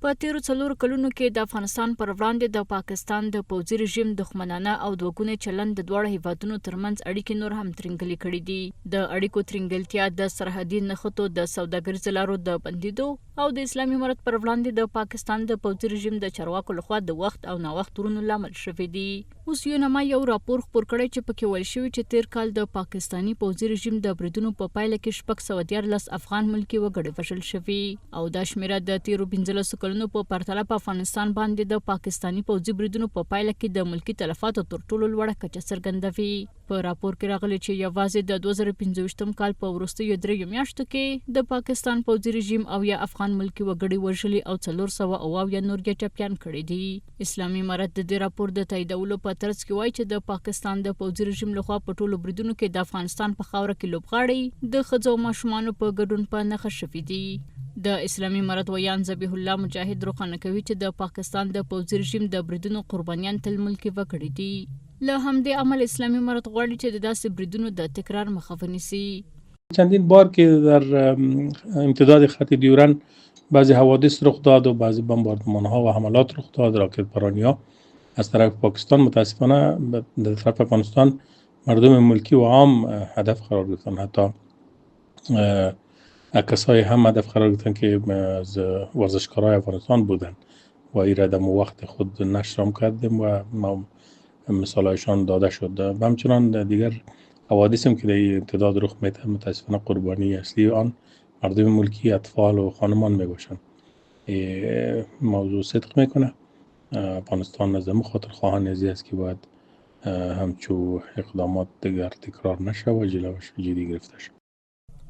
په تیرو 4 کلونو کې د افغانستان پر وړاندې د پاکستان د پوځي رژیم دښمنانه او دوګونې چلند د دواړو هیوادونو ترمنځ اړیکې نور هم ترنګلې کړې دي. د اړیکو ترنګلتیا د سرحدي نښتو د سوداګریزو لارو د بندیدو او د اسلامي امارت پر وړاندې د پاکستان د پوځي رژیم د چارواکو لخوا د وخت او ناوخت ورونو لامل شوي دي. اوس یونما یو راپور خپور کړی چې پکې ویل شوي چې تیر کال د پاکستاني پوځي رژیم د بریدونو په پایله کې 614 افغان ملکي وګړي وژل شوي او دا شمیره د تیرو 15 کلونو په پرتله په افغانستان باندې د پاکستاني پوځي بریدونو په پایله کې د ملکي تلفاتو تر ټولو لوړه کچه څرګندوي. په راپور کې راغلي چې یوازې د 2015 کال په وروستیو 3 میاشتو کې د پاکستان پوځي رژیم او یا افغان ملکي وګړي وژلي او 400 نور یې ټپیان کړي دي. اسلامي امارت د دې راپور د تاییدولو په ترڅ کې وایي چې د پاکستان د پوځي رژیم لخوا په ټولو بریدونو کې د افغانستان په خاوره کې لوبغاړي د ښځو او ماشومانو په ګډون په نښه شوي دي. د اسلامي امارت ویان ذبیح الله مجاهد روښانه کوي چې د پاکستان د پوځي رژیم د بریدونو قربانیان تل ملکي وګړي دي. له همدې امله اسلامي امارت غواړي چې د داسې بریدونو د تکرار مخه ونیسي. چندین بار که در امتداد خط دیورن بعضی حوادث رخ داد و بعضی بمباردمان ها و حملات رخ داد، راکت بارانی ها از طرف پاکستان. متاسفانه در طرف افغانستان مردم ملکی و عام هدف قرار گرفتن، حتی کسایی هم هدف قرار گرفتن که از ورزشکارای افغانستان بودن و این را در وقت خود نشر هم کردیم و مثالایشان داده شد. همچنان دیگر حوادث هم که در امتداد رخ میده متاسفانه قربانی اصلی آن مردم ملکی، اطفال و خانمان میباشند. موضوع صدق میکنه. افغانستان از خاطر خواهان ازی است که باید همچو اقدامات دیگر تکرار نشه و جلوش جدی گرفته شد.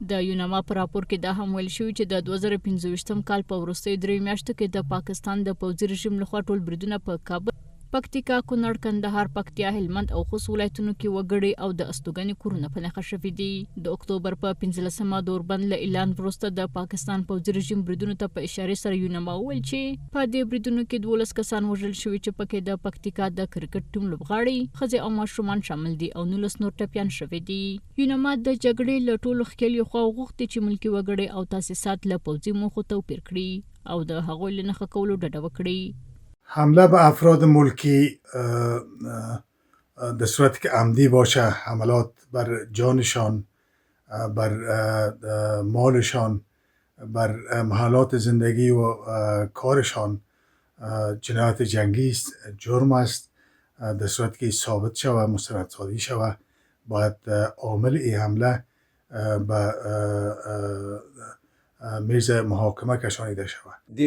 د یونما په راپور کې دا هم ویل شوي چې د 2015 کال په وروستیو 3 میاشتو کې د پاکستان د پوځي رژیم لخوا ټول بریدونه په کابل، پکتیکا، کونړ، کندهار، پکتیا، هلمند او خوست ولایتونو کې وګړي او د استوګنې کورونه په نښه شوي دي. د اکتوبر په 15مه د اوربند له اعلان وروسته د پاکستان پوځي رژیم بریدونو ته په اشارې سره یونما وویل چې په دې بریدونو کې 12 کسان وژل شوي چې پکې د پکتیکا د کرکټ ټیم لوبغاړي، ښځې او ماشومان شامل دي او 19 نور ټپیان شوي دي. یونما د جګړې له ټولو ښکېلیو خوا وغوښتي چې ملکي وګړي او تاسیسات له پوځي موخو توپیر کړي او د هغوی له نښه کولو ډډه وکړي. حمله به افراد ملکی در صورتی که عمدی باشه، حملات بر جانشان، بر مالشان، بر محلات زندگی و کارشان جنایت جنگی است، جرم است. در صورتی که ثابت شود، مستندسازی شود، باید عامل این حمله به میز محاکمه کشانیده شود. د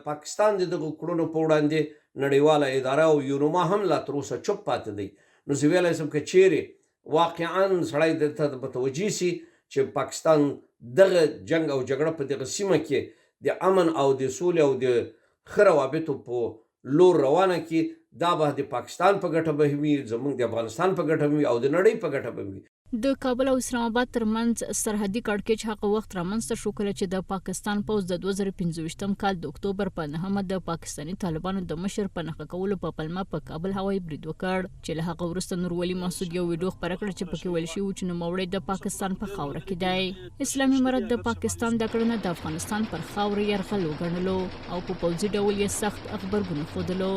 پاکستان د دغه کړنو په وړاندې نړیواله اداره او یونما هم لا تر اوسه چوپ پاتې دی. نو زه ویلی شم که چیرې واقعا سړی دلته متوجه سي چې پاکستان دغه جنګ او جګړه په دغه سیمه کې د امن او د سولې او د ښه روابطو په لور روانه کړي، دا به د پاکستان په ګټه به وي، زموږ د افغانستان په ګټه وي او د نړۍ په ګټه به وي. د کابل او اسلام آباد ترمنځ سرحدي کړکېچ هغه وخت رامنځته شو کله چې د پاکستان پوځ د 2015 کال د اکتوبر په 9مه د پاکستاني طالبانو د مشر په نښه کولو په پلمه په کابل هوایي برید وکړ، چې له هغه وروسته نورولي محسود یو ویډیو خپره کړه چې پکې ویل شوي چې نوموړی د پاکستان په خاوره کې دی. اسلامي امارت د پاکستان دا کړنه د افغانستان پر خاوره یرغل وګڼلو او په پوځي ډول یې سخت غبرګون ښودلو.